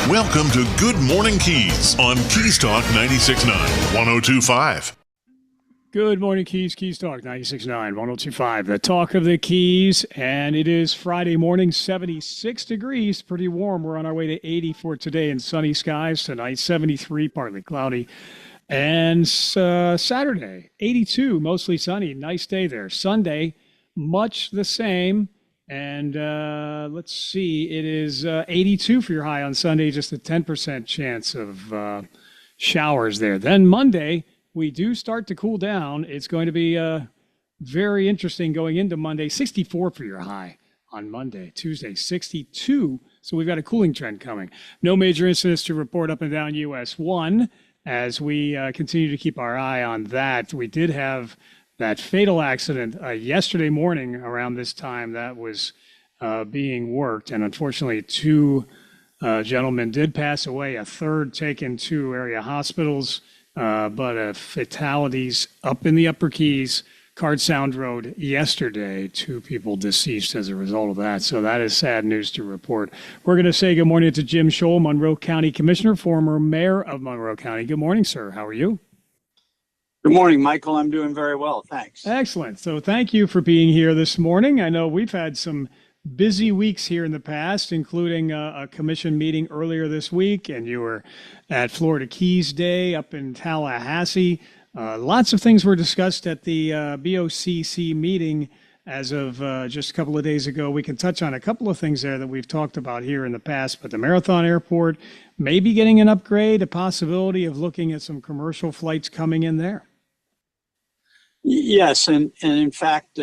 Welcome to Good Morning Keys on Keys Talk 96.9, 102.5. Good morning, Keys. Keys Talk 96.9, 102.5. The talk of the Keys, and it is Friday morning, 76 degrees, pretty warm. We're on our way to 80 for today and sunny skies tonight, 73, partly cloudy. And Saturday, 82, mostly sunny. Nice day there. Sunday, much the same. And let's see, it is 82 for your high on Sunday, just a 10% chance of showers there. Then Monday, we do start to cool down. It's going to be very interesting going into Monday. 64 for your high on Monday. Tuesday, 62. So we've got a cooling trend coming. No major incidents to report up and down US 1 as we continue to keep our eye on that. We did have that fatal accident yesterday morning around this time that was being worked. And unfortunately, two gentlemen did pass away, a third taken to area hospitals. But fatalities up in the Upper Keys, Card Sound Road yesterday, 2 people deceased as a result of that. So that is sad news to report. We're going to say good morning to Jim Scholl, Monroe County Commissioner, former mayor of Monroe County. Good morning, sir. How are you? Good morning, Michael. I'm doing very well. Thanks. Excellent. So thank you for being here this morning. I know we've had some busy weeks here in the past, including a commission meeting earlier this week, and you were at Florida Keys Day up in Tallahassee. Lots of things were discussed at the BOCC meeting as of just a couple of days ago. We can touch on a couple of things there that we've talked about here in the past, but the Marathon Airport maybe getting an upgrade, a possibility of looking at some commercial flights coming in there. Yes, and in fact,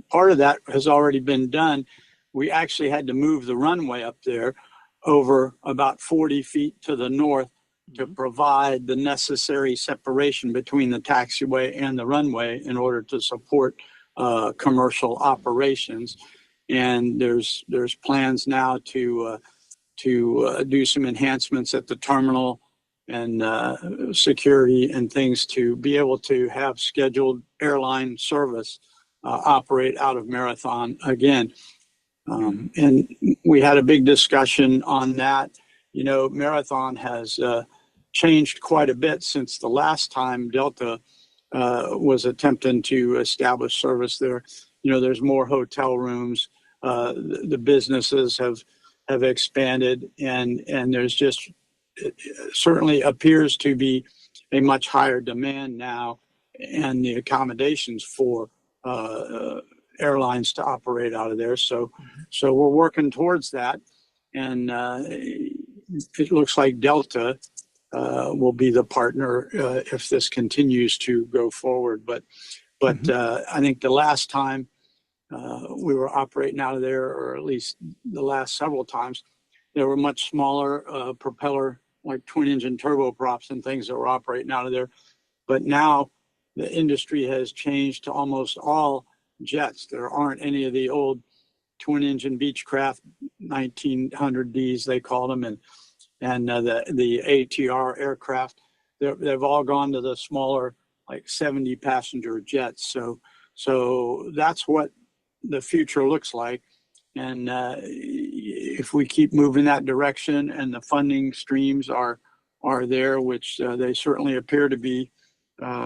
part of that has already been done. We actually had to move the runway up there over about 40 feet to the north to provide the necessary separation between the taxiway and the runway in order to support commercial operations. And there's plans now to do some enhancements at the terminal and security and things to be able to have scheduled airline service operate out of Marathon again. And we had a big discussion on that. You know, Marathon has changed quite a bit since the last time Delta was attempting to establish service there. You know, there's more hotel rooms. The businesses have expanded, and there's just, it certainly appears to be a much higher demand now, and the accommodations for airlines to operate out of there. So we're working towards that, and it looks like Delta will be the partner if this continues to go forward. But I think the last time we were operating out of there, or at least the last several times, there were much smaller propeller, like twin engine turboprops and things that were operating out of there. But now the industry has changed to almost all jets. There aren't any of the old twin engine Beechcraft 1900Ds, they call them, and the ATR aircraft. They've all gone to the smaller, like 70 passenger jets. So that's what the future looks like. And if we keep moving that direction and the funding streams are there, which they certainly appear to be,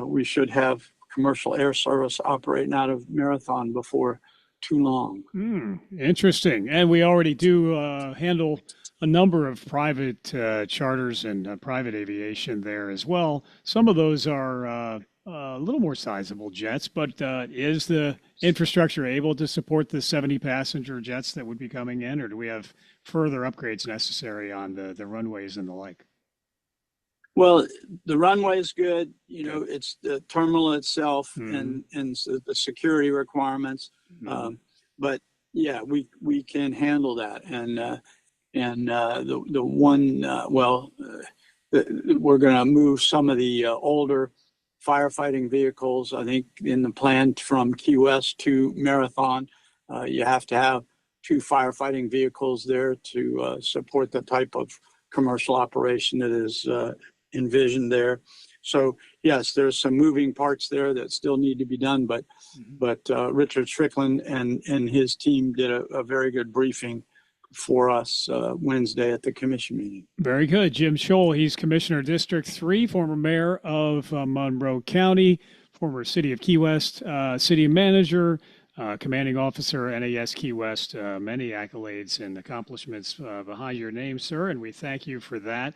we should have commercial air service operating out of Marathon before too long. Interesting. And we already do handle a number of private charters and private aviation there as well. Some of those are a little more sizable jets, but is the infrastructure able to support the 70 passenger jets that would be coming in, or do we have further upgrades necessary on the runways and the like? Well, the runway is good. You know, it's the terminal itself and the security requirements. But yeah, we can handle that. And the one, we're going to move some of the older firefighting vehicles. I think in the plan from Key West to Marathon, you have to have 2 firefighting vehicles there to support the type of commercial operation that is envisioned there. So yes, there's some moving parts there that still need to be done, but Richard Strickland and his team did a very good briefing for us Wednesday at the commission meeting. Very good. Jim Scholl, he's Commissioner District 3, former mayor of Monroe County, former City of Key West city manager, commanding officer, NAS Key West. Many accolades and accomplishments behind your name, sir, and we thank you for that.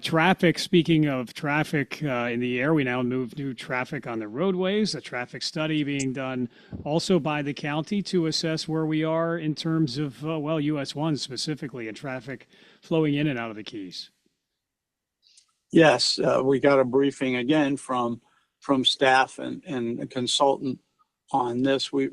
Traffic, speaking of traffic in the air, we now move new traffic on the roadways, a traffic study being done also by the county to assess where we are in terms of, US 1 specifically, and traffic flowing in and out of the Keys. Yes, we got a briefing again from staff and a consultant on this. We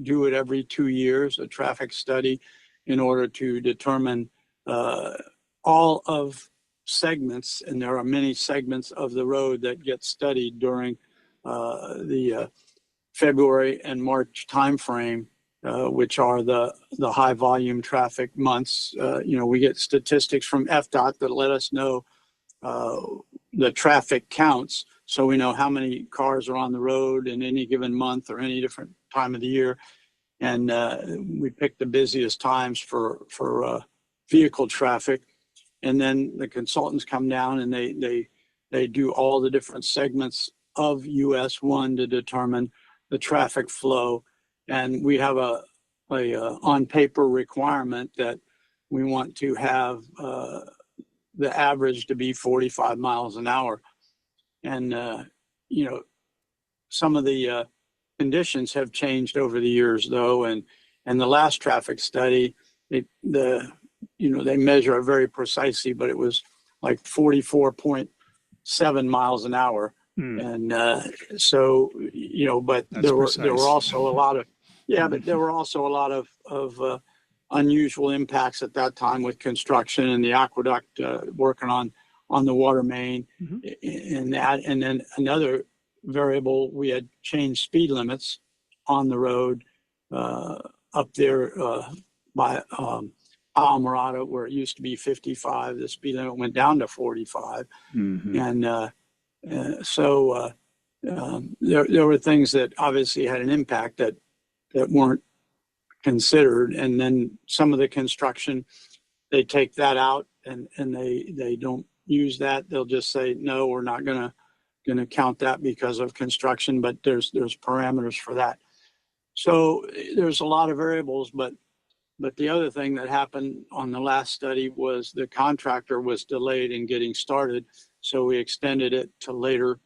do it every 2 years, a traffic study, in order to determine all of segments, and there are many segments of the road that get studied during the February and March timeframe, which are the high volume traffic months. We get statistics from FDOT that let us know the traffic counts, so we know how many cars are on the road in any given month or any different time of the year. And we pick the busiest times for vehicle traffic. And then the consultants come down and they do all the different segments of US 1 to determine the traffic flow. And we have a on paper requirement that we want to have the average to be 45 miles an hour. And, some of the conditions have changed over the years, though. And the last traffic study, they measure it very precisely, but it was like 44.7 miles an hour. And so, but there were also a lot of, but there were also a lot of unusual impacts at that time with construction and the aqueduct working on the water main. And that, and then another variable, we had changed speed limits on the road up there by Alamorada, where it used to be 55. The speed limit went down to 45. And so there were things that obviously had an impact that weren't considered. And then some of the construction, they take that out and they don't use that. They'll just say, no, we're not gonna count that because of construction, but there's parameters for that. So there's a lot of variables, but the other thing that happened on the last study was the contractor was delayed in getting started. So we extended it to later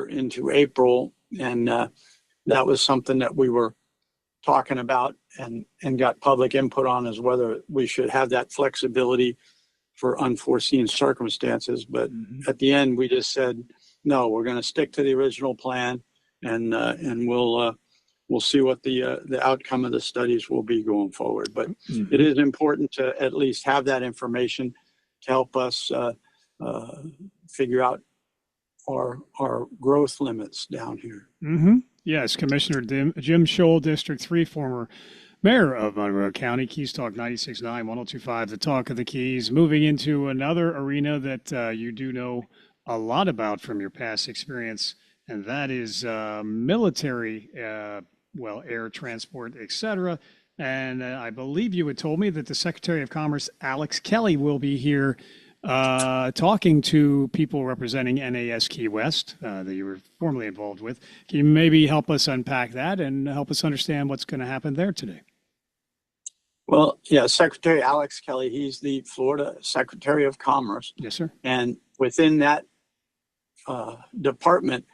into April. And that was something that we were talking about and got public input on, as whether we should have that flexibility for unforeseen circumstances. But at the end, we just said, no, we're going to stick to the original plan, and we'll see what the outcome of the studies will be going forward. But it is important to at least have that information to help us figure out our growth limits down here. Yes, Commissioner Jim Scholl, District 3, former mayor of Monroe County. Keys Talk 96.9, 102.5, the Talk of the Keys. Moving into another arena that you do know a lot about from your past experience, and that is military, air transport, etc. And I believe you had told me that the Secretary of Commerce, Alex Kelly, will be here talking to people representing NAS Key West that you were formerly involved with. Can you maybe help us unpack that and help us understand what's going to happen there today? Well, yeah, Secretary Alex Kelly, he's the Florida Secretary of Commerce. Yes, sir. And within that department,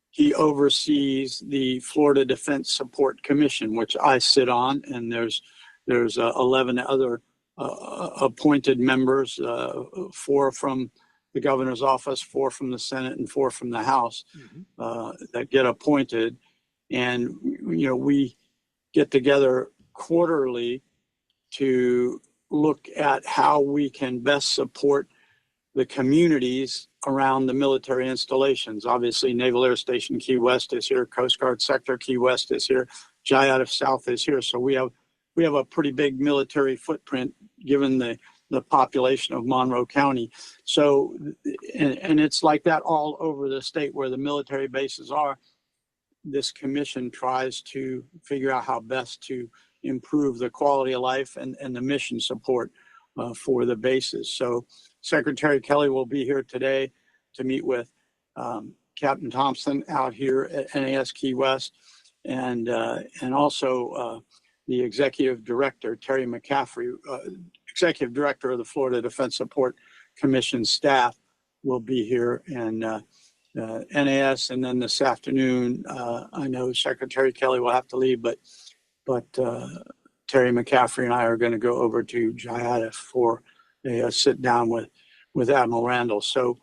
he oversees the Florida Defense Support Commission, which I sit on, and there's 11 other appointed members, 4 from the governor's office, 4 from the Senate, and 4 from the House that get appointed. And we get together quarterly to look at how we can best support the communities around the military installations. Obviously, Naval Air Station Key West is here, Coast Guard Sector Key West is here, Jayada South is here. So we have a pretty big military footprint given the population of Monroe County. So, and it's like that all over the state where the military bases are. This commission tries to figure out how best to improve the quality of life and the mission support for the bases. So Secretary Kelly will be here today to meet with Captain Thompson out here at NAS Key West, and also the Executive Director, Terry McCaffrey, Executive Director of the Florida Defense Support Commission staff will be here, and NAS. And then this afternoon, I know Secretary Kelly will have to leave, but Terry McCaffrey and I are going to go over to Jayada for a sit down with Admiral Randall. So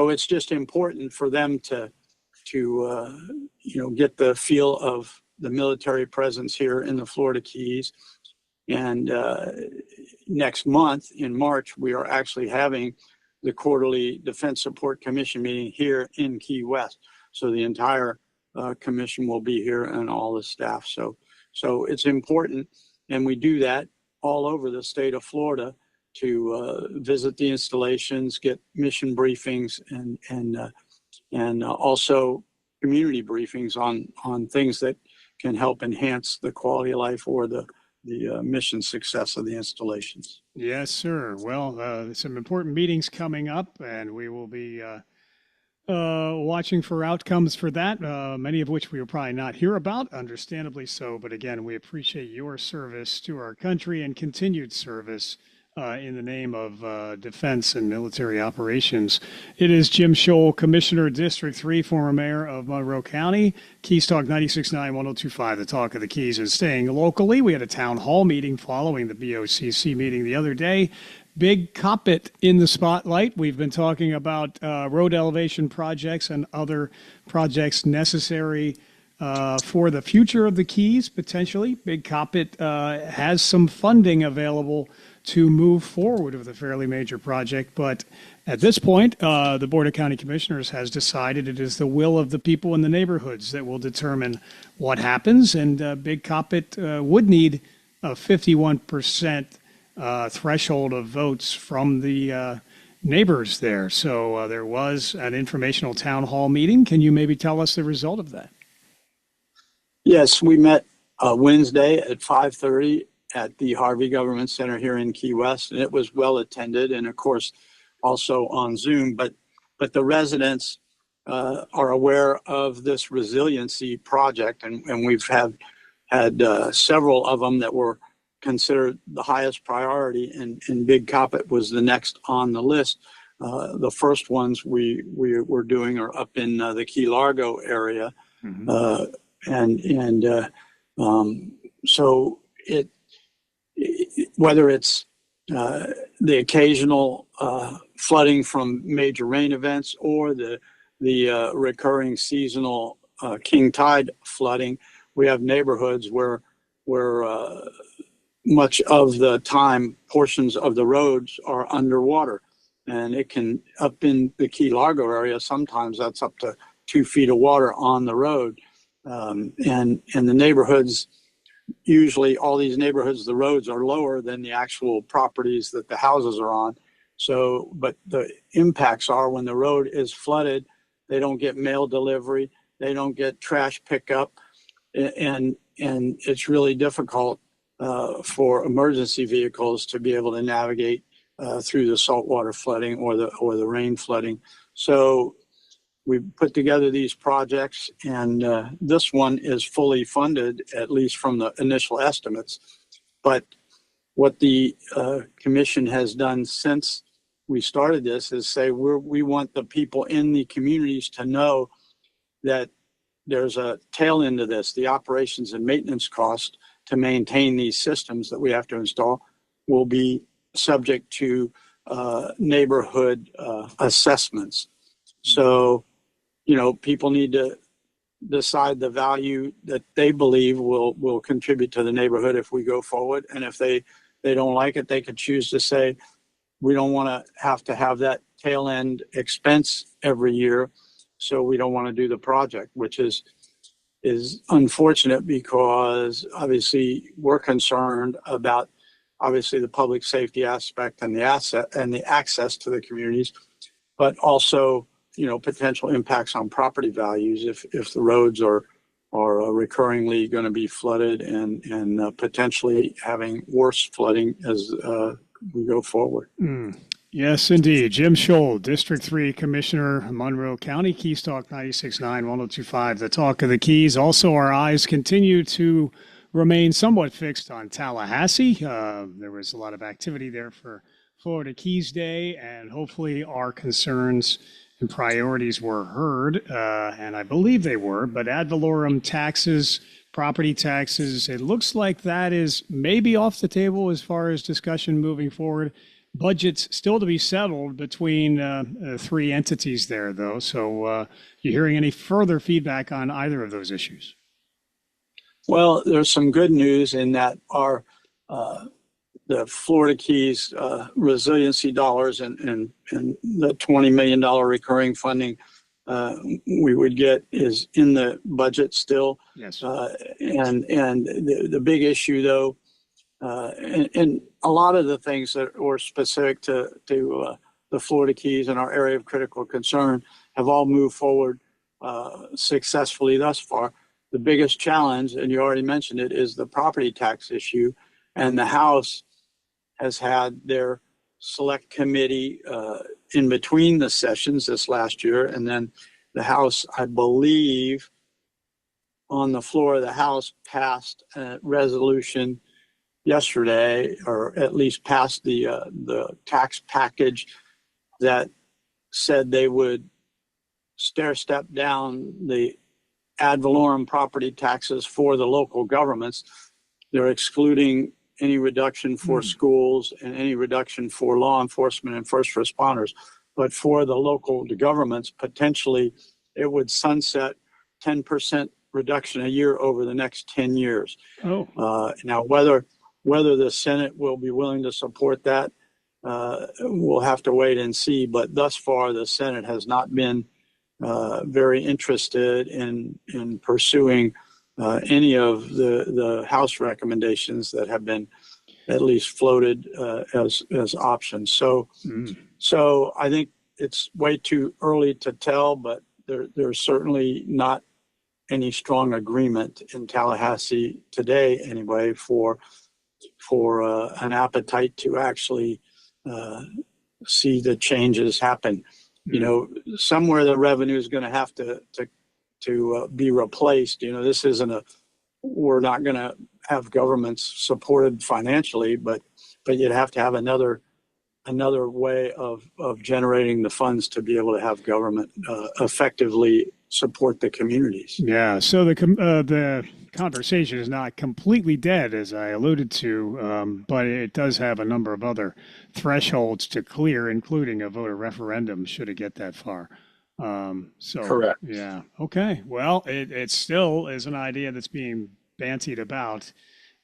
it's just important for them to get the feel of the military presence here in the Florida Keys. And next month in March, we are actually having the quarterly Defense Support Commission meeting here in Key West. So the entire commission will be here and all the staff. So it's important, and we do that all over the state of Florida to visit the installations, get mission briefings, and also community briefings on things that can help enhance the quality of life or the mission success of the installations. Yes, sir. Well, some important meetings coming up, and we will be watching for outcomes for that, many of which we will probably not hear about, understandably so. But again, we appreciate your service to our country and continued service in the name of defense and military operations. It is Jim Scholl, Commissioner, District 3, former mayor of Monroe County. Keys Talk 96.9, 102.5, the talk of the Keys. And staying locally, we had a town hall meeting following the BOCC meeting the other day. Big Coppet in the spotlight. We've been talking about road elevation projects and other projects necessary for the future of the Keys, potentially. Big Coppet has some funding available to move forward with a fairly major project. But at this point, the Board of County Commissioners has decided it is the will of the people in the neighborhoods that will determine what happens. And Big Coppet would need a 51% threshold of votes from the neighbors there. So there was an informational town hall meeting. Can you maybe tell us the result of that? Yes, we met Wednesday at 5:30 at the Harvey Government Center here in Key West, and it was well attended, and of course also on Zoom. But the residents are aware of this resiliency project, and we've had several of them that were considered the highest priority, and Big Coppet was the next on the list. The first ones we were doing are up in the Key Largo area. Mm-hmm. So whether it's the occasional flooding from major rain events or the recurring seasonal king tide flooding, we have neighborhoods where much of the time portions of the roads are underwater, and it can, up in the Key Largo area, sometimes that's up to 2 feet of water on the road. And the neighborhoods, usually all these neighborhoods, the roads are lower than the actual properties that the houses are on. So, but the impacts are when the road is flooded, they don't get mail delivery, they don't get trash pickup, and it's really difficult for emergency vehicles to be able to navigate through the saltwater flooding or the rain flooding. So we put together these projects, and this one is fully funded, at least from the initial estimates. But what the commission has done since we started this is say we want the people in the communities to know that there's a tail end to this. The operations and maintenance cost to maintain these systems that we have to install will be subject to neighborhood assessments. So, people need to decide the value that they believe will contribute to the neighborhood if we go forward. And if they don't like it, they could choose to say, we don't want to have that tail end expense every year, so we don't want to do the project, which is unfortunate, because obviously we're concerned about obviously the public safety aspect and the asset and the access to the communities, but also potential impacts on property values if the roads are recurringly going to be flooded and potentially having worse flooding as we go forward. Yes, indeed. Jim Scholl, District 3 Commissioner, Monroe County, Keys Talk 96.9, 102.5, the Talk of the Keys. Also, our eyes continue to remain somewhat fixed on Tallahassee. There was a lot of activity there for Florida Keys Day, and hopefully our concerns and priorities were heard, and I believe they were, but ad valorem taxes, property taxes, it looks like that is maybe off the table as far as discussion moving forward. Budgets still to be settled between three entities there, though. So you hearing any further feedback on either of those issues? Well, there's some good news in that the Florida Keys resiliency dollars and the $20 million recurring funding we would get is in the budget still. Yes. And the big issue, though, and a lot of the things that were specific to the Florida Keys and our area of critical concern have all moved forward successfully thus far. The biggest challenge, and you already mentioned it, is the property tax issue. And the House has had their select committee in between the sessions this last year. And then the House, I believe, on the floor of the House passed a resolution yesterday, or at least passed the tax package that said they would stair step down the ad valorem property taxes for the local governments. They're excluding any reduction for schools and any reduction for law enforcement and first responders. But for the local governments, potentially it would sunset 10% reduction a year over the next 10 years. Now, whether the Senate will be willing to support that, we'll have to wait and see. But thus far, the Senate has not been very interested in pursuing any of the House recommendations that have been at least floated as options. So I think it's way too early to tell, but there's certainly not any strong agreement in Tallahassee today, anyway, for an appetite to actually see the changes happen. You know, somewhere the revenue is going to have to be replaced. You know, this isn't we're not going to have governments supported financially, but you'd have to have another way of generating the funds to be able to have government effectively support the communities. Yeah. So the conversation is not completely dead, as I alluded to, but it does have a number of other thresholds to clear, including a voter referendum, should it get that far. Correct. Yeah. Okay. Well, it still is an idea that's being bantied about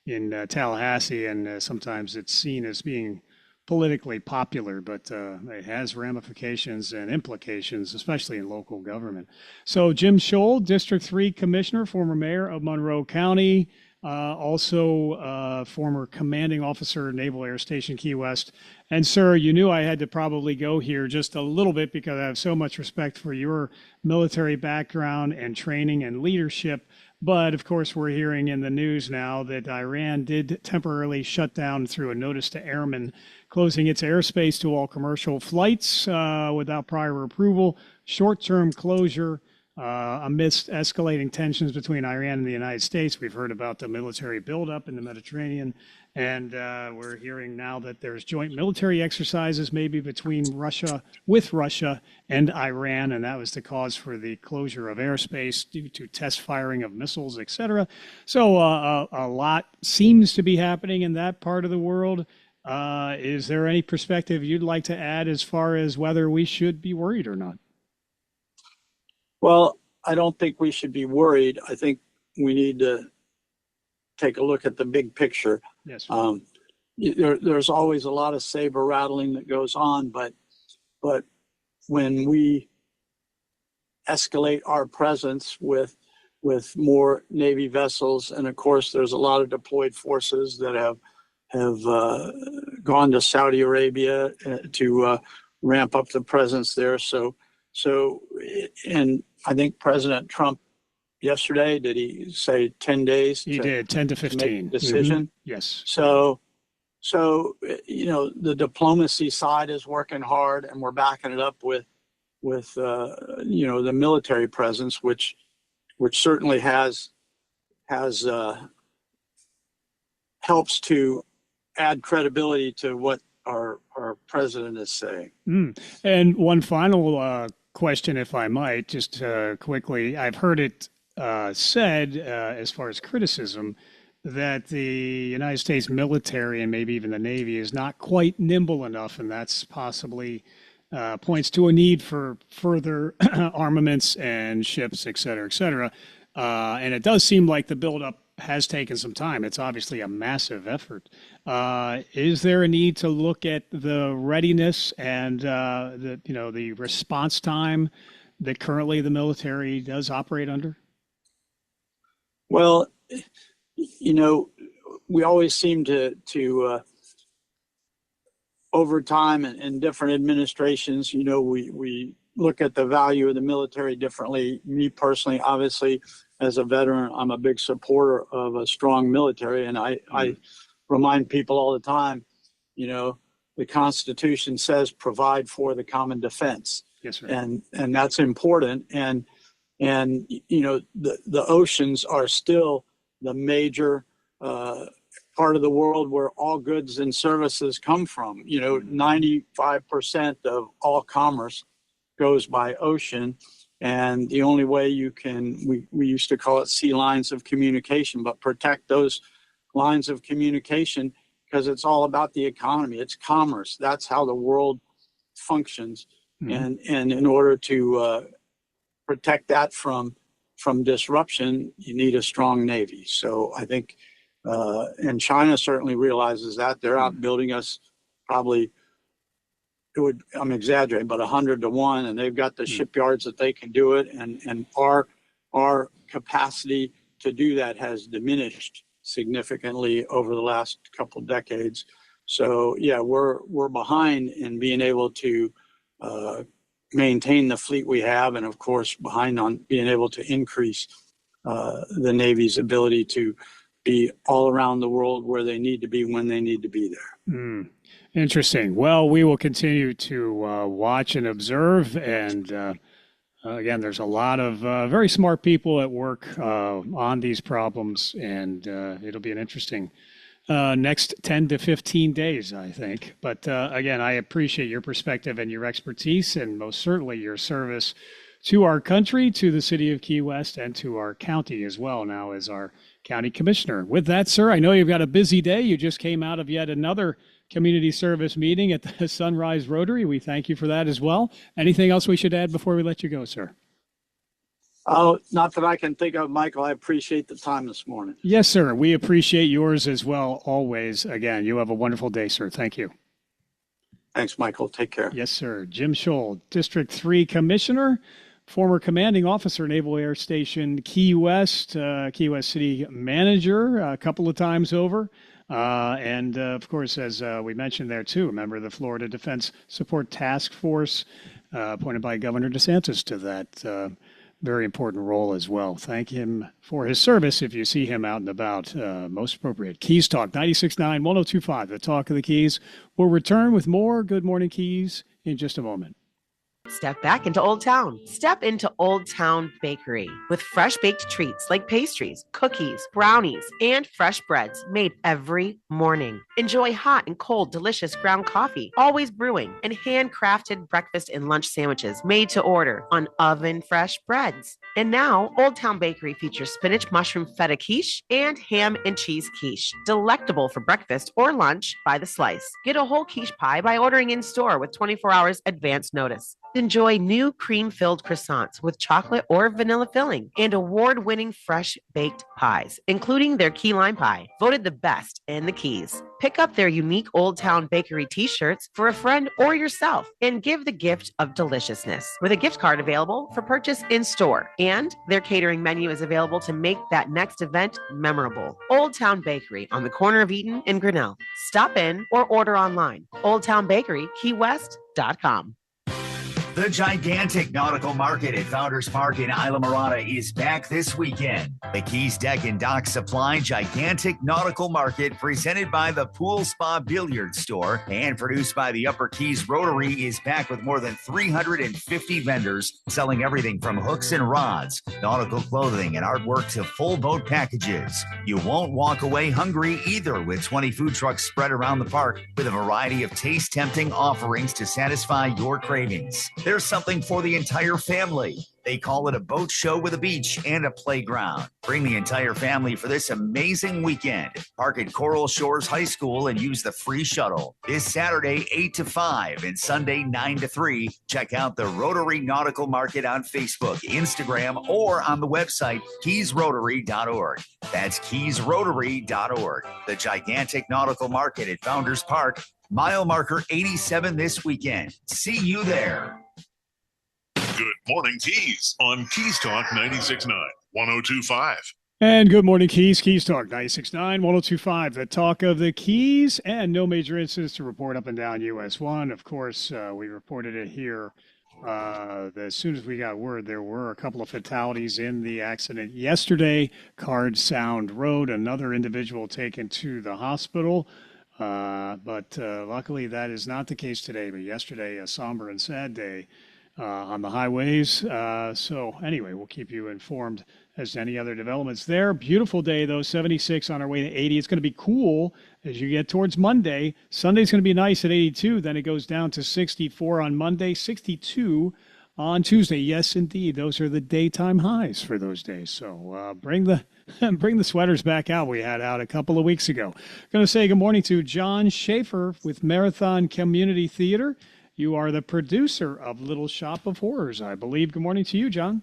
in Tallahassee, and sometimes it's seen as being politically popular, but it has ramifications and implications, especially in local government. So Jim Scholl, District 3 Commissioner, former mayor of Monroe County, also former commanding officer, Naval Air Station Key West. And sir, you knew I had to probably go here just a little bit because I have so much respect for your military background and training and leadership. But of course, we're hearing in the news now that Iran did temporarily shut down through a notice to airmen, closing its airspace to all commercial flights without prior approval. Short-term closure amidst escalating tensions between Iran and the United States. We've heard about the military buildup in the Mediterranean, and we're hearing now that there's joint military exercises maybe with Russia and Iran, and that was the cause for the closure of airspace due to test firing of missiles, etc. So a lot seems to be happening in that part of the world. Is there any perspective you'd like to add as far as whether we should be worried or not? Well, I don't think we should be worried. I think we need to take a look at the big picture. Yes. There's always a lot of saber rattling that goes on, but when we escalate our presence with more Navy vessels, and of course there's a lot of deployed forces that have gone to Saudi Arabia to ramp up the presence there. So, and I think President Trump yesterday. Did he say 10 days? He did 10 to to make 15. a decision? Yes. So, the diplomacy side is working hard, and we're backing it up with the military presence, which certainly has helps to add credibility to what our president is saying. And one final question, if I might, just quickly. I've heard it said, as far as criticism, that the United States military and maybe even the Navy is not quite nimble enough, and that's possibly points to a need for further armaments and ships, et cetera, et cetera. And it does seem like the buildup has taken some time. It's obviously a massive effort. Is there a need to look at the readiness and the response time that currently the military does operate under? Well, we always seem to over time and different administrations, we look at the value of the military differently. Me personally, obviously, as a veteran, I'm a big supporter of a strong military. And I remind people all the time, the Constitution says provide for the common defense. Yes, sir. And that's important. And the oceans are still the major part of the world where all goods and services come from. 95% of all commerce goes by ocean. And the only way you can, we used to call it sea lines of communication, but protect those lines of communication, because it's all about the economy. It's commerce. That's how the world functions. And in order to protect that from disruption, you need a strong Navy. So I think, and China certainly realizes that. They're outbuilding us probably, I'm exaggerating, but 100 to 1, and they've got the shipyards that they can do it. And our capacity to do that has diminished significantly over the last couple decades. So yeah, we're behind in being able to maintain the fleet we have, and of course behind on being able to increase the Navy's ability to be all around the world where they need to be when they need to be there. Interesting. Well, we will continue to watch and observe. And again, there's a lot of very smart people at work on these problems, and it'll be an interesting next 10 to 15 days, I think. But again, I appreciate your perspective and your expertise, and most certainly your service to our country, to the city of Key West, and to our county as well, now as our county commissioner. With that, sir, I know you've got a busy day. You just came out of yet another community service meeting at the Sunrise Rotary. We thank you for that as well. Anything else we should add before we let you go, sir? Oh, not that I can think of, Michael. I appreciate the time this morning. Yes, sir. We appreciate yours as well, always. Again, you have a wonderful day, sir. Thank you. Thanks, Michael. Take care. Yes, sir. Jim Scholl, District 3 Commissioner, former commanding officer, Naval Air Station Key West City Manager a couple of times over. And of course, as we mentioned there too, a member of the Florida Defense Support Task Force, appointed by Governor DeSantis to that very important role as well. Thank him for his service if you see him out and about. Most appropriate. Keys Talk, 96.9, 102.5, the Talk of the Keys. We'll return with more Good Morning Keys in just a moment. Step back into Old Town. Step into Old Town Bakery with fresh baked treats like pastries, cookies, brownies, and fresh breads made every morning. Enjoy hot and cold, delicious ground coffee, always brewing, and handcrafted breakfast and lunch sandwiches made to order on oven fresh breads. And now, Old Town Bakery features spinach mushroom feta quiche and ham and cheese quiche, delectable for breakfast or lunch by the slice. Get a whole quiche pie by ordering in store with 24 hours advance notice. Enjoy new cream-filled croissants with chocolate or vanilla filling and award-winning fresh baked pies, including their key lime pie, voted the best in the Keys. Pick up their unique Old Town Bakery t-shirts for a friend or yourself and give the gift of deliciousness with a gift card available for purchase in store. And their catering menu is available to make that next event memorable. Old Town Bakery on the corner of Eaton and Grinnell. Stop in or order online. Old Town Bakery, KeyWest.com. The gigantic nautical market at Founders Park in Isla Mirada is back this weekend. The Keys Deck and Dock Supply Gigantic Nautical Market, presented by the Pool Spa Billiard Store and produced by the Upper Keys Rotary, is back with more than 350 vendors selling everything from hooks and rods, nautical clothing, and artwork to full boat packages. You won't walk away hungry either, with 20 food trucks spread around the park with a variety of taste-tempting offerings to satisfy your cravings. There's something for the entire family. They call it a boat show with a beach and a playground. Bring the entire family for this amazing weekend. Park at Coral Shores High School and use the free shuttle. This Saturday, 8 to 5 and Sunday, 9 to 3. Check out the Rotary Nautical Market on Facebook, Instagram, or on the website, keysrotary.org. That's keysrotary.org. The gigantic nautical market at Founders Park, mile marker 87 this weekend. See you there. Good morning, Keys, on Keys Talk 96.9, 102.5. And good morning, Keys. Keys Talk 96.9, 102.5. The talk of the Keys, and no major incidents to report up and down US 1. Of course, we reported it here. As soon as we got word, there were a couple of fatalities in the accident yesterday. Card Sound Road, another individual taken to the hospital. But luckily, that is not the case today. But yesterday, a somber and sad day on the highways. So anyway, we'll keep you informed as to any other developments there. Beautiful day, though, 76 on our way to 80. It's going to be cool as you get towards Monday. Sunday's going to be nice at 82. Then it goes down to 64 on Monday, 62 on Tuesday. Yes, indeed. Those are the daytime highs for those days. So bring the sweaters back out. We had out a couple of weeks ago. Going to say good morning to John Schaefer with Marathon Community Theater. You are the producer of Little Shop of Horrors, I believe. Good morning to you, John.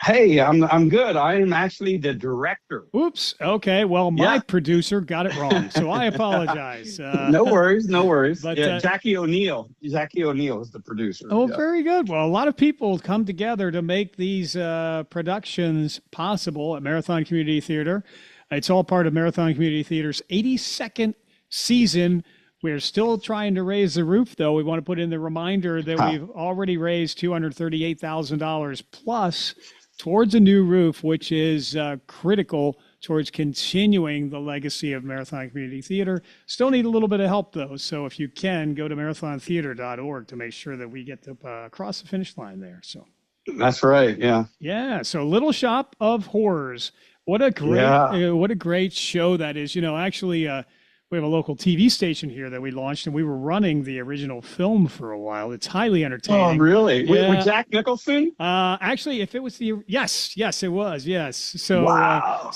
Hey, I'm good. I am actually the director. Oops. Okay. Well, my producer got it wrong, so I apologize. No worries. But, Jackie O'Neill is the producer. Oh, very good. Well, a lot of people come together to make these productions possible at Marathon Community Theater. It's all part of Marathon Community Theater's 82nd season. We're still trying to raise the roof, though. We want to put in the reminder that we've already raised $238,000 plus towards a new roof, which is critical towards continuing the legacy of Marathon Community Theater. Still need a little bit of help, though. So if you can, go to marathontheater.org to make sure that we get to across the finish line there. So that's right. Yeah. Yeah. So Little Shop of Horrors. What a great show that is. You know, actually, we have a local TV station here that we launched, and we were running the original film for a while. It's highly entertaining. Oh, really? Yeah. With Jack Nicholson? Actually, if it was yes, it was. Yes. So, wow.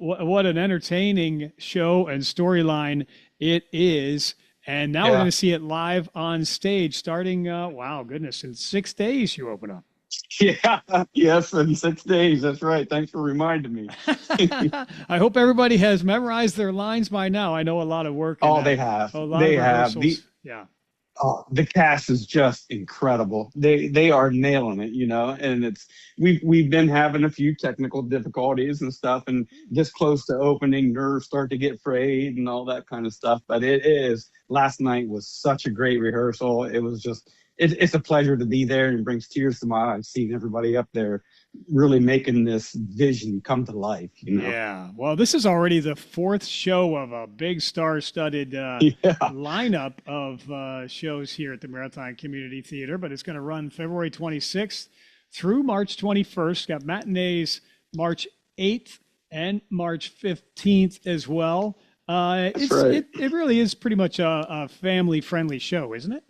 What an entertaining show and storyline it is. And now we're going to see it live on stage starting, in 6 days you open up. Yeah, yes, in 6 days. That's right. Thanks for reminding me. I hope everybody has memorized their lines by now. I know a lot of work. They have. They have. The cast is just incredible. They are nailing it, you know. And we've been having a few technical difficulties and stuff, and this close to opening, nerves start to get frayed and all that kind of stuff. But last night was such a great rehearsal. It was just. It's a pleasure to be there, and it brings tears to my eyes seeing everybody up there really making this vision come to life. You know? Yeah. Well, this is already the fourth show of a big star-studded lineup of shows here at the Marathon Community Theater, but it's going to run February 26th through March 21st. Got matinees March 8th and March 15th as well. It really is pretty much a family-friendly show, isn't it?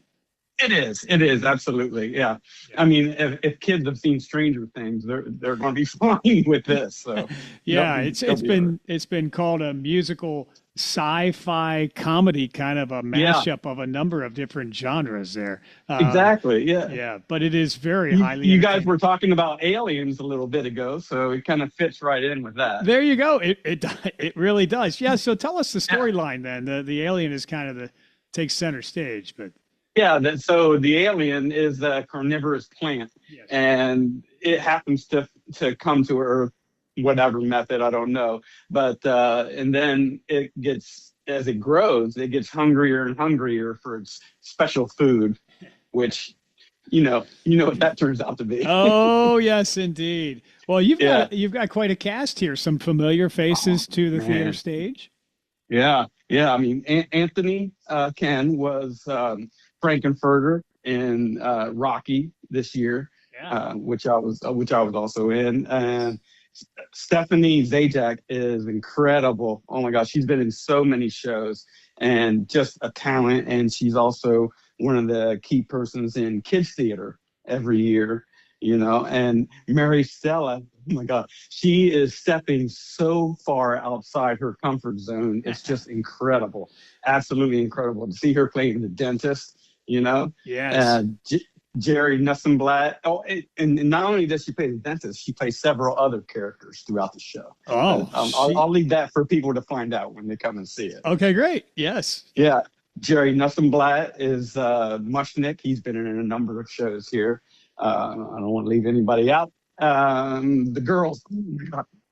It is absolutely, yeah. I mean, if kids have seen Stranger Things, they're going to be fine with this. So yeah, it's been called a musical sci-fi comedy, kind of a mashup of a number of different genres there. Exactly, yeah. Yeah, but it is very highly. You guys were talking about aliens a little bit ago, so it kind of fits right in with that. There you go. It really does. Yeah. So tell us the storyline then. The alien is kind of takes center stage, but. Yeah, so the alien is a carnivorous plant, and it happens to come to Earth, whatever method, I don't know. But and then as it grows, it gets hungrier and hungrier for its special food, which you know what that turns out to be. Oh, yes, indeed. Well, you've got quite a cast here. Some familiar faces to the theater stage. Yeah. I mean, Anthony Ken was Frankenfurter in Rocky this year, which I was also in. And Stephanie Zajac is incredible. Oh my gosh, she's been in so many shows and just a talent. And she's also one of the key persons in kids theater every year, and Mary Stella, oh my God, she is stepping so far outside her comfort zone. It's just incredible. Absolutely incredible to see her playing the dentist, Yes. Jerry Nussenblatt. Oh, and not only does she play the dentist, she plays several other characters throughout the show. Oh, I'll leave that for people to find out when they come and see it. Okay, great. Yes. Yeah. Jerry Nussenblatt is Mushnick. He's been in a number of shows here. I don't want to leave anybody out. The girls.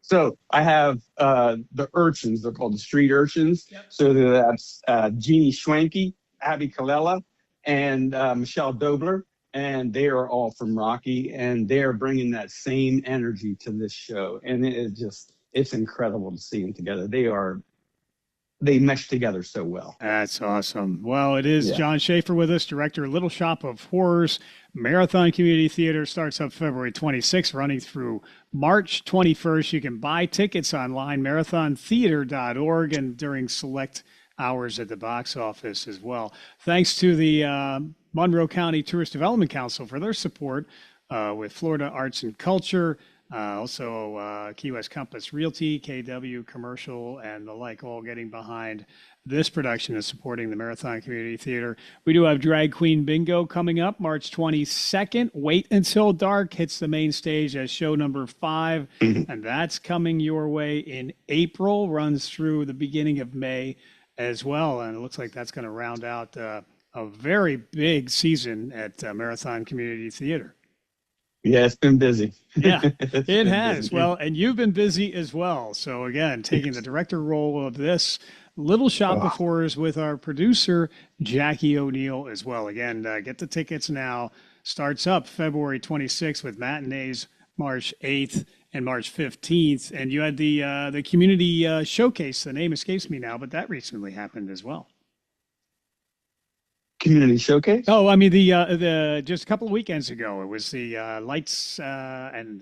So I have the urchins. They're called the street urchins. Yep. So that's Jeannie Schwanke, Abby Colella, and Michelle Dobler. And they are all from Rocky. And they are bringing that same energy to this show. And it's incredible to see them together. They mesh together so well. That's awesome. Well, it is John Schaefer with us, director, Little Shop of Horrors. Marathon Community Theater starts up February 26th, running through March 21st. You can buy tickets online, marathontheater.org, and during select hours at the box office as well. Thanks to the Monroe County Tourist Development Council for their support with Florida Arts and Culture. Also, Key West Compass Realty, KW Commercial, and the like, all getting behind this production and supporting the Marathon Community Theater. We do have Drag Queen Bingo coming up March 22nd. Wait Until Dark hits the main stage as show number 5, and that's coming your way in April, runs through the beginning of May as well, and it looks like that's going to round out a very big season at Marathon Community Theater. Yeah, it's been busy. Yeah, it has. Well, and you've been busy as well. So again, taking the director role of this Little Shop of Horrors with our producer, Jackie O'Neill as well. Again, get the tickets now. Starts up February 26th with matinees March 8th and March 15th. And you had the community showcase. The name escapes me now, but that recently happened as well. Community showcase? Oh, I mean the just a couple of weekends ago. It was the lights and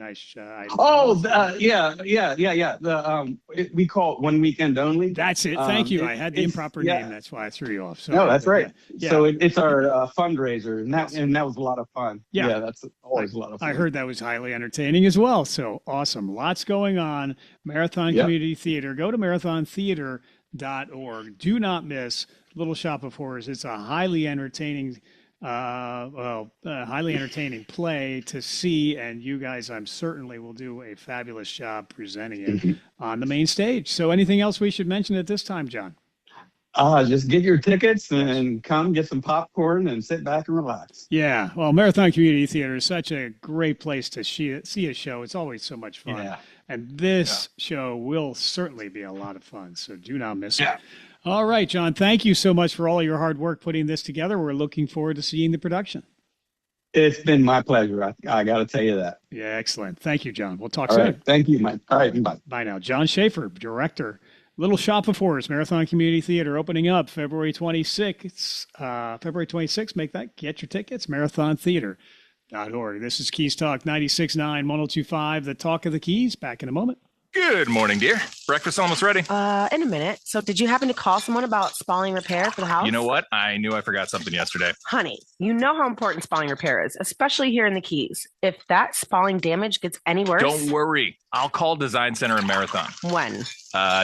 we call it One Weekend Only. That's it. Thank you. I had the improper name. That's why I threw you off. No, that's right. Yeah. So it's our fundraiser, and that was a lot of fun. Yeah, that's always a lot of fun. I heard that was highly entertaining as well. So awesome. Lots going on. Marathon Community Theater. Go to marathontheater.org. Do not miss Little Shop of Horrors. It's a highly entertaining play to see, and you guys, I'm certainly will do a fabulous job presenting it on the main stage. So anything else we should mention at this time, John? Just get your tickets and come get some popcorn and sit back and relax. Yeah, well, Marathon Community Theater is such a great place to see a show. It's always so much fun. Yeah. And this show will certainly be a lot of fun, so do not miss it. All right, John, thank you so much for all your hard work putting this together. We're looking forward to seeing the production. It's been my pleasure. I got to tell you that. Yeah, excellent. Thank you, John. We'll talk soon. All right, thank you, Mike. All right, bye. Bye now. John Schaefer, director, Little Shop of Horrors, Marathon Community Theater, opening up February 26th. Get your tickets, marathontheater.org. This is Keys Talk 96.9, 102.5, the talk of the Keys. Back in a moment. Good morning, dear. Breakfast almost ready? In a minute. So did you happen to call someone about spalling repair for the house? You know what? I knew I forgot something yesterday. Honey, you know how important spalling repair is, especially here in the Keys. If that spalling damage gets any worse... Don't worry. I'll call Design Center in Marathon. When?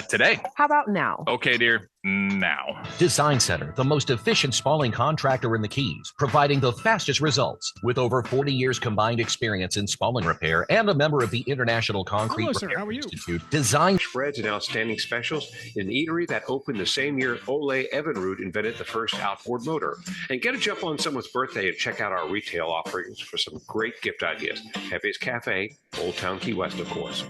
Today. How about now? Okay, dear. Now. Design Center, the most efficient spalling contractor in the Keys, providing the fastest results. With over 40 years combined experience in spalling repair and a member of the International Concrete Repair Institute, Design spreads and outstanding specials in an eatery that opened the same year Ole Evinrude invented the first outboard motor. And get a jump on someone's birthday and check out our retail offerings for some great gift ideas. Hefe's Cafe, Old Town Key West, of course.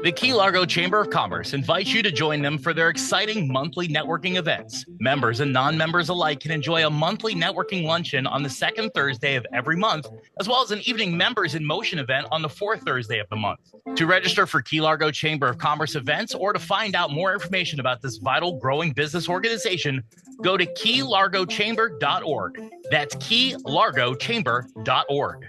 The Key Largo Chamber of Commerce invites you to join them for their exciting monthly networking events. Members and non-members alike can enjoy a monthly networking luncheon on the second Thursday of every month, as well as an evening Members in Motion event on the fourth Thursday of the month. To register for Key Largo Chamber of Commerce events or to find out more information about this vital growing business organization, go to keylargochamber.org. That's keylargochamber.org.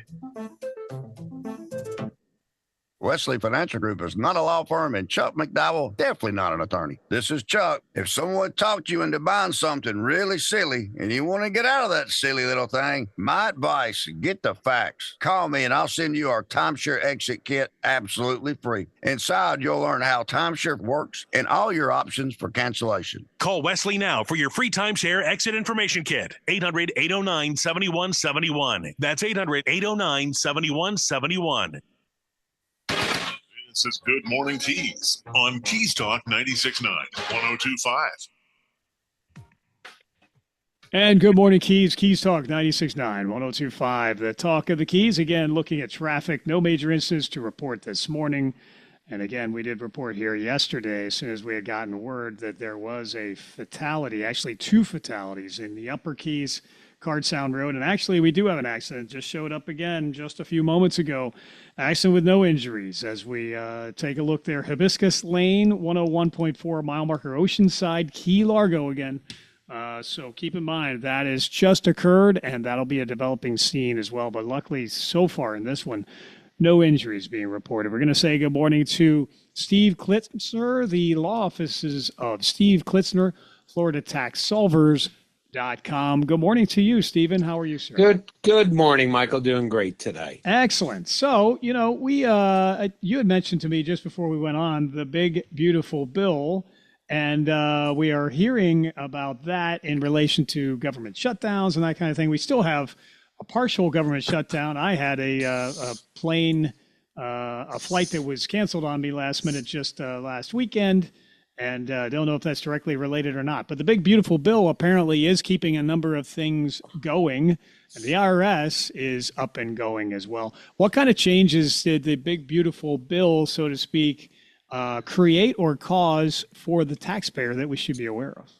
Wesley Financial Group is not a law firm, and Chuck McDowell definitely not an attorney. This is Chuck. If someone talked you into buying something really silly and you want to get out of that silly little thing, my advice, get the facts. Call me and I'll send you our timeshare exit kit absolutely free. Inside, you'll learn how timeshare works and all your options for cancellation. Call Wesley now for your free timeshare exit information kit. 800-809-7171. That's 800-809-7171. This is Good Morning Keys on Keys Talk 96.9, 1025. And good morning, Keys. Keys Talk 96.9, 1025. The talk of the Keys. Again, looking at traffic. No major incidents to report this morning. And again, we did report here yesterday, as soon as we had gotten word that there was a fatality, actually two fatalities in the Upper Keys, Card Sound Road. And actually, we do have an accident. Just showed up again just a few moments ago. Accident with no injuries as we take a look there. Hibiscus Lane, 101.4 mile marker, Oceanside, Key Largo again. So keep in mind that is just occurred, and that'll be a developing scene as well. But luckily, so far in this one, no injuries being reported. We're going to say good morning to Steve Klitzner, the law offices of Steve Klitzner, Florida Tax Solvers. .com. Good morning to you, Stephen. How are you, sir? Good morning, Michael. Doing great today. Excellent. So, you know, we you had mentioned to me just before we went on the big, beautiful bill, and we are hearing about that in relation to government shutdowns and that kind of thing. We still have a partial government shutdown. I had a plane, a flight that was canceled on me last minute just last weekend. And I don't know if that's directly related or not. But the big, beautiful bill apparently is keeping a number of things going. And the IRS is up and going as well. What kind of changes did the big, beautiful bill, so to speak, create or cause for the taxpayer that we should be aware of?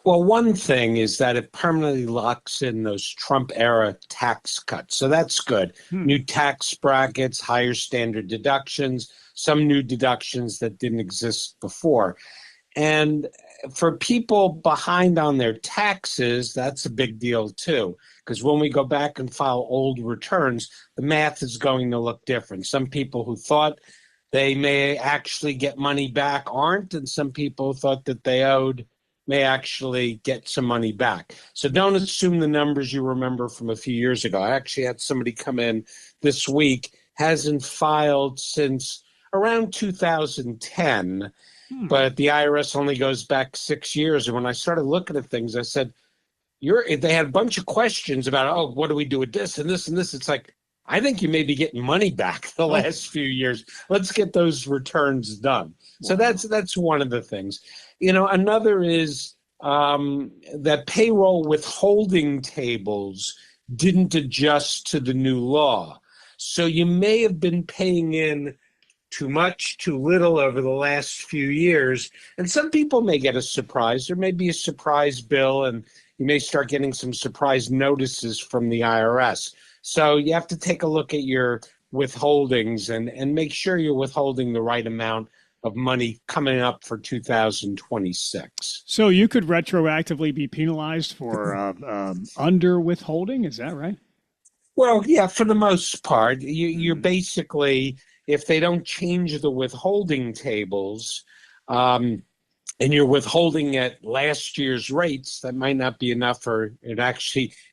Well, one thing is that it permanently locks in those Trump-era tax cuts. So that's good. New tax brackets, higher standard deductions, some new deductions that didn't exist before. And for people behind on their taxes, that's a big deal too, because when we go back and file old returns, the math is going to look different. Some people who thought they may actually get money back aren't, and some people thought that they owed may actually get some money back. So don't assume the numbers you remember from a few years ago. I actually had somebody come in this week, hasn't filed since around 2010, but the IRS only goes back 6 years. And when I started looking at things, I said, they had a bunch of questions about, what do we do with this and this and this? It's like, I think you may be getting money back the last few years. Let's get those returns done. So that's one of the things. You know, another is that payroll withholding tables didn't adjust to the new law. So you may have been paying in too much, too little over the last few years. And some people may get a surprise. There may be a surprise bill, and you may start getting some surprise notices from the IRS. So you have to take a look at your withholdings and make sure you're withholding the right amount of money coming up for 2026. So you could retroactively be penalized for under withholding, is that right? Well, yeah, for the most part. You're basically, if they don't change the withholding tables, and you're withholding at last year's rates, that might not be enough, or you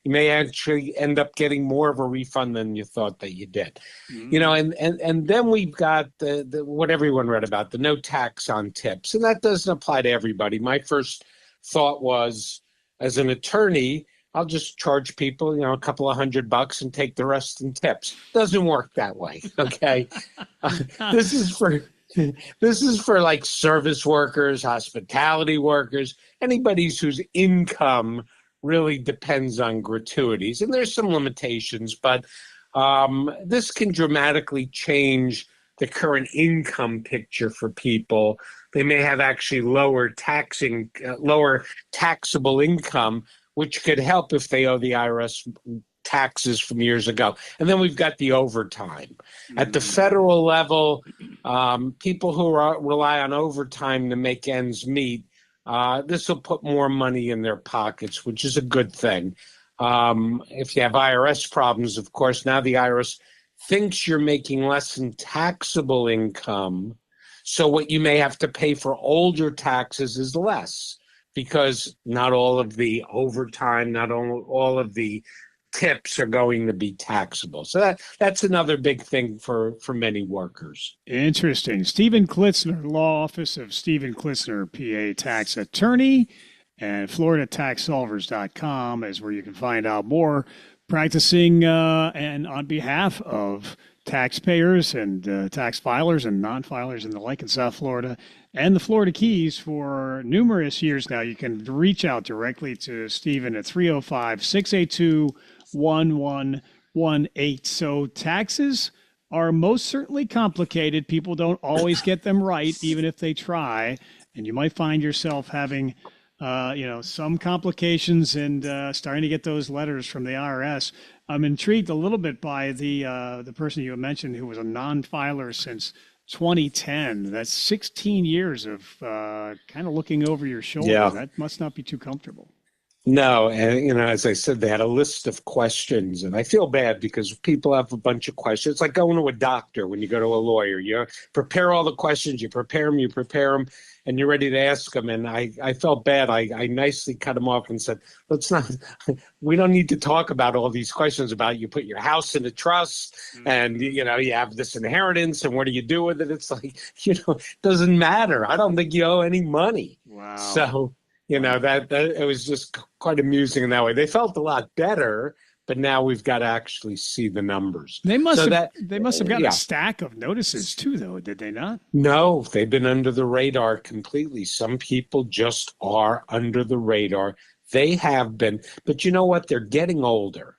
may actually end up getting more of a refund than you thought that you did. You know, and then we've got the what everyone read about, the no tax on tips, and that doesn't apply to everybody. My first thought was, as an attorney, I'll just charge people, a couple of $100 and take the rest in tips. Doesn't work that way. Okay. This is for like service workers, hospitality workers, anybody whose income really depends on gratuities. And there's some limitations, but this can dramatically change the current income picture for people. They may have actually lower taxable income, which could help if they owe the IRS taxes from years ago. And then we've got the overtime. At the federal level, people who rely on overtime to make ends meet, this will put more money in their pockets, which is a good thing. If you have IRS problems, of course, now the IRS thinks you're making less than taxable income. So what you may have to pay for older taxes is less, because not all of the overtime, not all of the tips are going to be taxable. So that's another big thing for many workers. Interesting. Stephen Klitzner, Law Office of Stephen Klitzner, PA Tax Attorney, and FloridaTaxSolvers.com is where you can find out more, practicing and on behalf of taxpayers and tax filers and non-filers and the like in South Florida and the Florida Keys for numerous years now. You can reach out directly to Stephen at 305-682-1118. So taxes are most certainly complicated. People don't always get them right, even if they try. And you might find yourself having some complications and starting to get those letters from the IRS. I'm intrigued a little bit by the person you mentioned who was a non-filer since 2010. That's 16 years of kind of looking over your shoulder. Yeah. That must not be too comfortable. No, and as I said, they had a list of questions, and I feel bad because people have a bunch of questions. It's like going to a doctor when you go to a lawyer. You prepare all the questions, you prepare them, and you're ready to ask them. And I felt bad. I nicely cut them off and said, we don't need to talk about all these questions about you put your house in a trust and, you have this inheritance and what do you do with it? It's like, it doesn't matter. I don't think you owe any money. Wow. So, that it was just quite amusing in that way. They felt a lot better, but now we've got to actually see the numbers. They must have gotten a stack of notices too, though, did they not? No, they've been under the radar completely. Some people just are under the radar. They have been, but you know what? They're getting older.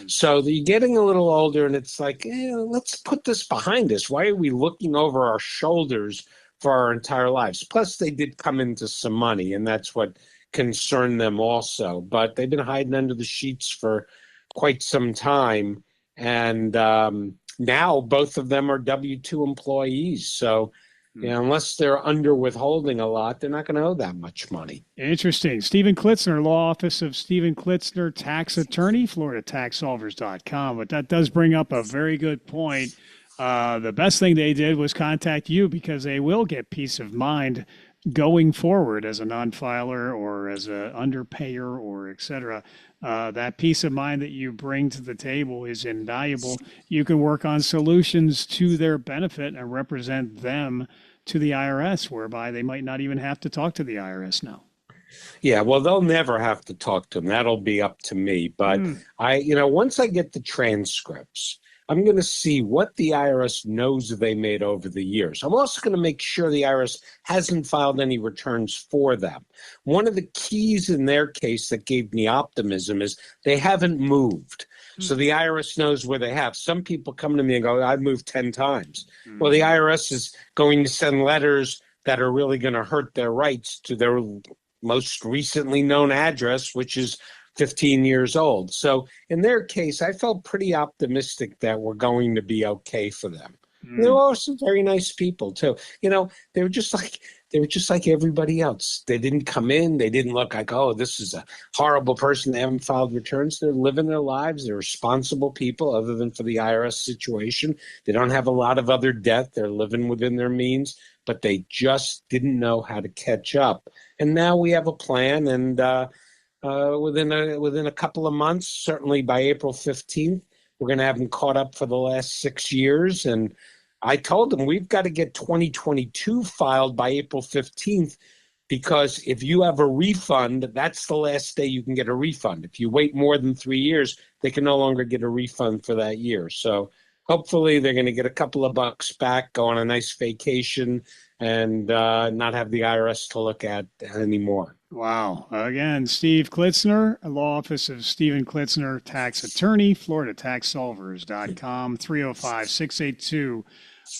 So you're getting a little older, and it's like, let's put this behind us. Why are we looking over our shoulders for our entire lives? Plus, they did come into some money, and that's what concerned them also. But they've been hiding under the sheets for quite some time. And now both of them are W-2 employees. So unless they're under withholding a lot, they're not going to owe that much money. Interesting. Stephen Klitzner, Law Office of Stephen Klitzner, Tax Attorney, FloridaTaxSolvers.com. But that does bring up a very good point. The best thing they did was contact you, because they will get peace of mind going forward as a non-filer or as a underpayer or et cetera. That peace of mind that you bring to the table is invaluable. You can work on solutions to their benefit and represent them to the IRS, whereby they might not even have to talk to the IRS now. Yeah, well, they'll never have to talk to them. That'll be up to me. But once I get the transcripts, I'm going to see what the IRS knows they made over the years. I'm also going to make sure the IRS hasn't filed any returns for them. One of the keys in their case that gave me optimism is they haven't moved. So the IRS knows where they have. Some people come to me and go, I've moved 10 times. Well, the IRS is going to send letters that are really going to hurt their rights to their most recently known address, which is 15 years old. So in their case, I felt pretty optimistic that we're going to be okay for them. There were some very nice people too. They were just like everybody else. They didn't come in. They didn't look like, oh, this is a horrible person. They haven't filed returns. They're living their lives. They're responsible people, other than for the IRS situation. They don't have a lot of other debt. They're living within their means, but they just didn't know how to catch up. And now we have a plan, and within a couple of months, certainly by April 15th, we're going to have them caught up for the last 6 years. And I told them we've got to get 2022 filed by April 15th, because if you have a refund, that's the last day you can get a refund. If you wait more than 3 years, they can no longer get a refund for that year. So hopefully they're going to get a couple of bucks back, go on a nice vacation, and not have the IRS to look at anymore. Wow. Again, Steve Klitzner, Law Office of Stephen Klitzner, Tax Attorney, FloridaTaxSolvers.com, 305-682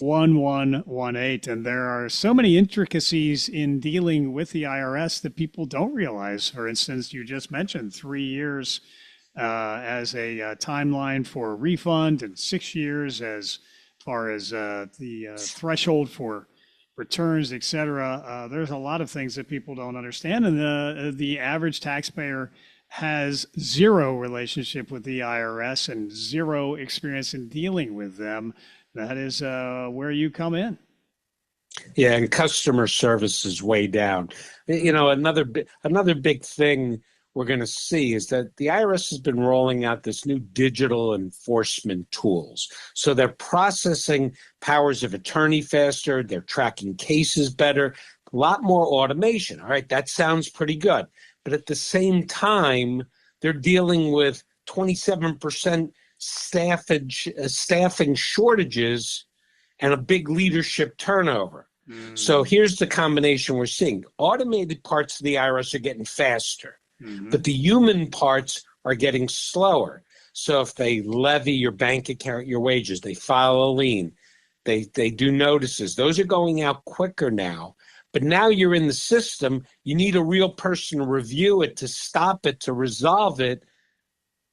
1118. And there are so many intricacies in dealing with the IRS that people don't realize. For instance, you just mentioned 3 years as a timeline for a refund and 6 years as far as the threshold for returns, et cetera. There's a lot of things that people don't understand. And the average taxpayer has zero relationship with the IRS and zero experience in dealing with them. That is where you come in. Yeah, and customer service is way down. Another big thing we're going to see is that the IRS has been rolling out this new digital enforcement tools. So they're processing powers of attorney faster, they're tracking cases better, a lot more automation. All right, that sounds pretty good. But at the same time, they're dealing with 27% staffing shortages and a big leadership turnover. So here's the combination we're seeing. Automated parts of the IRS are getting faster, but the human parts are getting slower. So if they levy your bank account, your wages, they file a lien, they do notices, those are going out quicker now. But now you're in the system, you need a real person to review it, to stop it, to resolve it.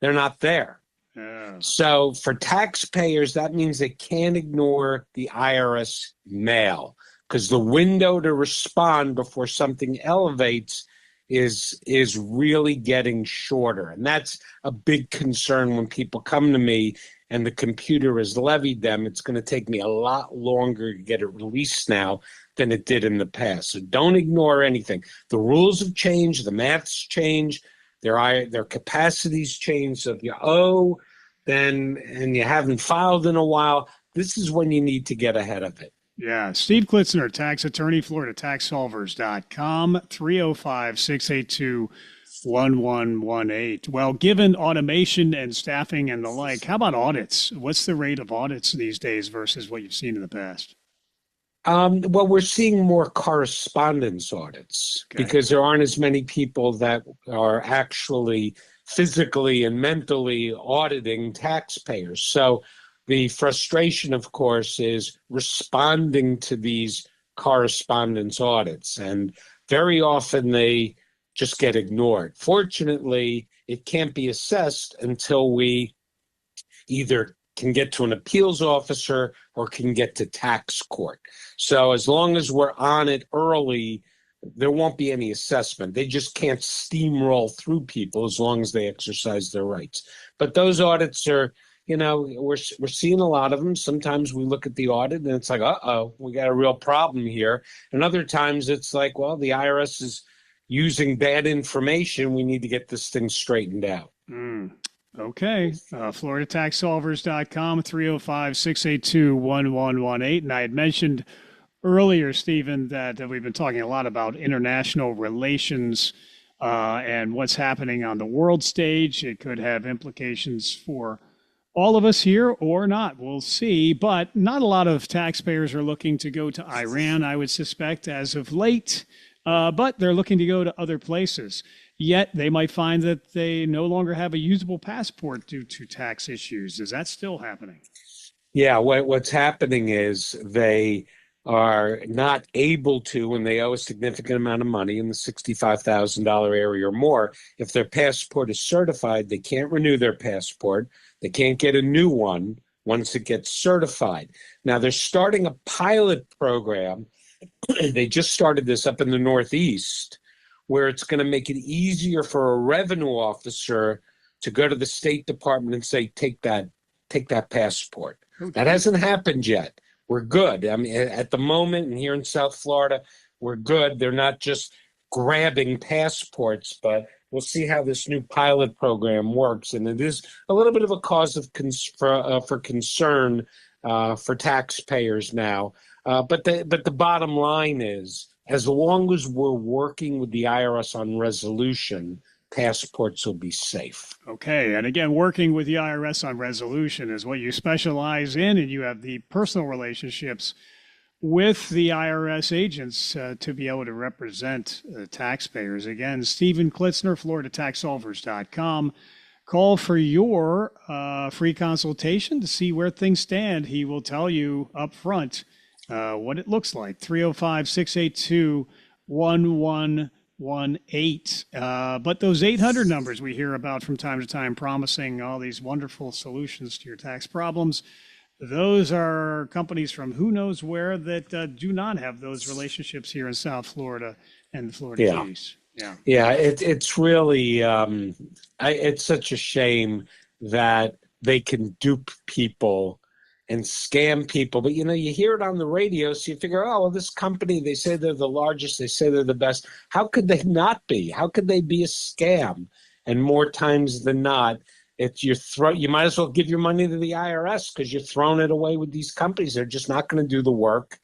They're not there. Yeah. So for taxpayers, that means they can't ignore the IRS mail, because the window to respond before something elevates is really getting shorter. And that's a big concern when people come to me and the computer has levied them. It's going to take me a lot longer to get it released now than it did in the past. So don't ignore anything. The rules have changed, the math's changed, their capacities changed. So if you owe then and you haven't filed in a while, this is when you need to get ahead of it. Yeah. Steve Klitzner, tax attorney, FloridaTaxSolvers.com, 305-682-1118. Well, given automation and staffing and the like, how about audits? What's the rate of audits these days versus what you've seen in the past? Well, we're seeing more correspondence audits because there aren't as many people that are actually physically and mentally auditing taxpayers. So the frustration, of course, is responding to these correspondence audits, and very often they just get ignored. Fortunately, it can't be assessed until we either can get to an appeals officer or can get to tax court. So as long as we're on it early, there won't be any assessment. They just can't steamroll through people as long as they exercise their rights. But those audits are, we're seeing a lot of them. Sometimes we look at the audit and it's like, we got a real problem here. And other times it's like, well, the IRS is using bad information. We need to get this thing straightened out. Okay. FloridaTaxSolvers.com, 305-682-1118. And I had mentioned earlier, Stephen, that we've been talking a lot about international relations and what's happening on the world stage. It could have implications for all of us here or not. We'll see. But not a lot of taxpayers are looking to go to Iran, I would suspect, as of late. But they're looking to go to other places. Yet they might find that they no longer have a usable passport due to tax issues. Is that still happening? Yeah, what's happening is they are not able to, when they owe a significant amount of money in the $65,000 area or more, if their passport is certified, they can't renew their passport. They can't get a new one once it gets certified. Now, they're starting a pilot program. They just started this up in the Northeast, where it's going to make it easier for a revenue officer to go to the State Department and say, take that passport. Okay. That hasn't happened yet. We're good. I mean, at the moment, and here in South Florida, we're good. They're not just grabbing passports, but we'll see how this new pilot program works. And it is a little bit of a cause of for concern for taxpayers now. But the bottom line is, as long as we're working with the IRS on resolution, passports will be safe. Okay. And again, working with the IRS on resolution is what you specialize in, and you have the personal relationships with the IRS agents to be able to represent taxpayers. Again, Stephen Klitzner, FloridaTaxSolvers.com. Call for your free consultation to see where things stand. He will tell you up front what it looks like. 305-682-1118. But those 800 numbers we hear about from time to time promising all these wonderful solutions to your tax problems, those are companies from who knows where that do not have those relationships here in South Florida and the Florida Keys. Yeah, it's really, it's such a shame that they can dupe people and scam people. But, you hear it on the radio, so you figure, oh, well, this company, they say they're the largest, they say they're the best. How could they not be? How could they be a scam? And more times than not, it's you might as well give your money to the IRS because you're throwing it away with these companies. They're just not going to do the work.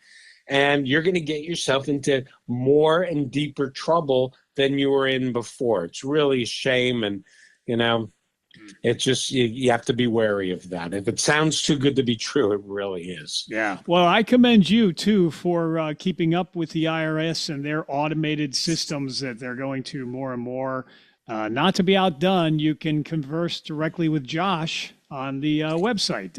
And you're going to get yourself into more and deeper trouble than you were in before. It's really a shame. And, it's just, you have to be wary of that. If it sounds too good to be true, it really is. Yeah. Well, I commend you, too, for keeping up with the IRS and their automated systems that they're going to more and more. Not to be outdone, you can converse directly with Josh on the website.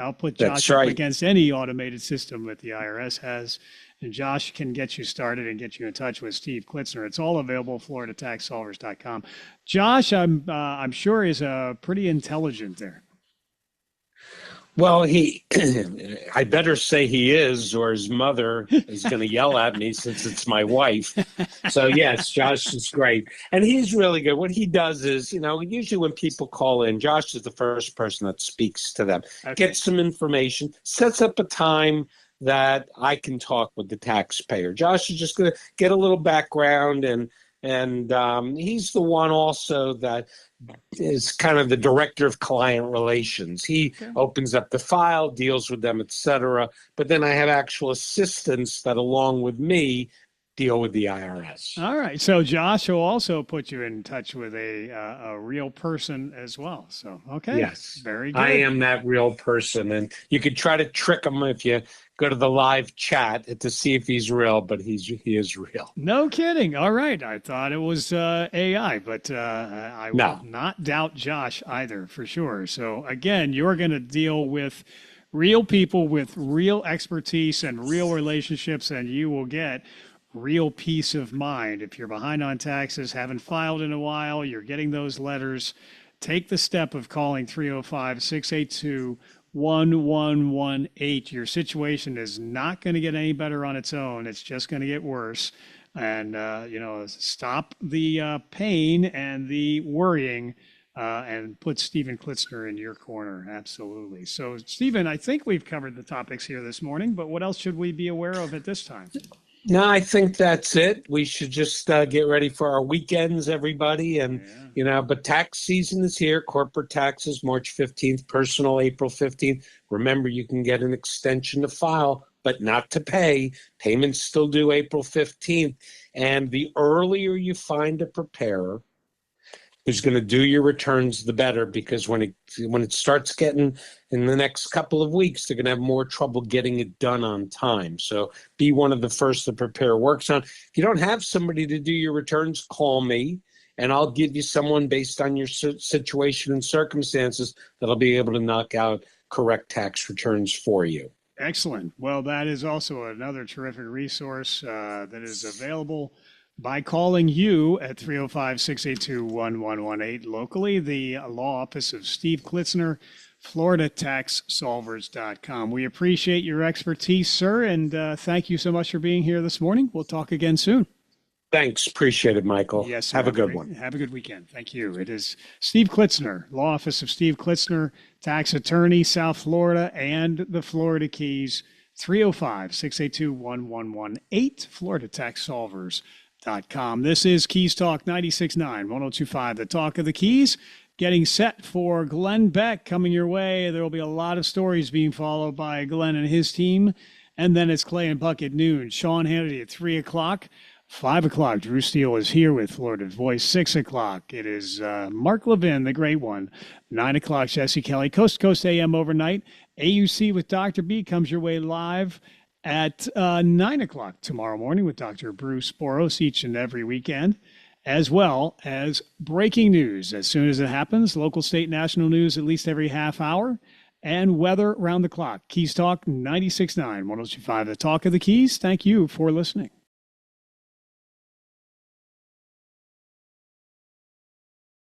I'll put Josh up against any automated system that the IRS has, and Josh can get you started and get you in touch with Steve Klitzner. It's all available at FloridaTaxSolvers.com. Josh, I'm sure is pretty intelligent there. Well, I better say he is, or his mother is going to yell at me since it's my wife. So, yes, Josh is great. And he's really good. What he does is, usually when people call in, Josh is the first person that speaks to them, gets some information, sets up a time that I can talk with the taxpayer. Josh is just going to get a little background, and he's the one also that is kind of the director of client relations. He opens up the file, deals with them, etc. But then I have actual assistants that, along with me, deal with the IRS. All right. So Josh will also put you in touch with a real person as well. So, okay. Yes. Very good. I am that real person. And you could try to trick him if you go to the live chat to see if he's real, but he is real. No kidding. All right. I thought it was AI, but I will not doubt Josh either, for sure. So again, you're going to deal with real people with real expertise and real relationships, and you will get real peace of mind. If you're behind on taxes, haven't filed in a while, you're getting those letters, take the step of calling 305-682-1118. Your situation is not going to get any better on its own. It's just going to get worse. And, stop the pain and the worrying and put Stephen Klitzner in your corner. Absolutely. So, Stephen, I think we've covered the topics here this morning, but what else should we be aware of at this time? No, I think that's it. We should just get ready for our weekends, everybody. And, but tax season is here. Corporate taxes, March 15th, personal, April 15th. Remember, you can get an extension to file, but not to pay. Payments still due April 15th. And the earlier you find a preparer who's going to do your returns, the better, because when it starts getting in the next couple of weeks, they're going to have more trouble getting it done on time. So be one of the first the preparer works on. If you don't have somebody to do your returns, call me, and I'll give you someone based on your situation and circumstances that'll be able to knock out correct tax returns for you. Excellent. Well, that is also another terrific resource that is available by calling you at 305-682-1118 locally, the law office of Steve Klitzner, FloridaTaxSolvers.com. We appreciate your expertise, sir, and thank you so much for being here this morning. We'll talk again soon. Thanks. Appreciate it, Michael. Yes. Have a good one. Have a good weekend. Thank you. It is Steve Klitzner, law office of Steve Klitzner, tax attorney, South Florida and the Florida Keys, 305-682-1118, FloridaTaxSolvers.com. This is Keys Talk 96.9, 102.5, the talk of the Keys. Getting set for Glenn Beck coming your way. There will be a lot of stories being followed by Glenn and his team. And then it's Clay and Buck at noon. Sean Hannity at 3 o'clock. 5 o'clock, Drew Steele is here with Florida's Voice. 6 o'clock, it is Mark Levin, the great one. 9 o'clock, Jesse Kelly. Coast to Coast AM overnight. AUC with Dr. B comes your way live at 9 o'clock tomorrow morning with Dr. Bruce Boros each and every weekend. as well as breaking news as soon as it happens, local, state, national news at least every half hour, and weather around the clock. Keys Talk 96.9, 102.5, the Talk of the Keys. Thank you for listening.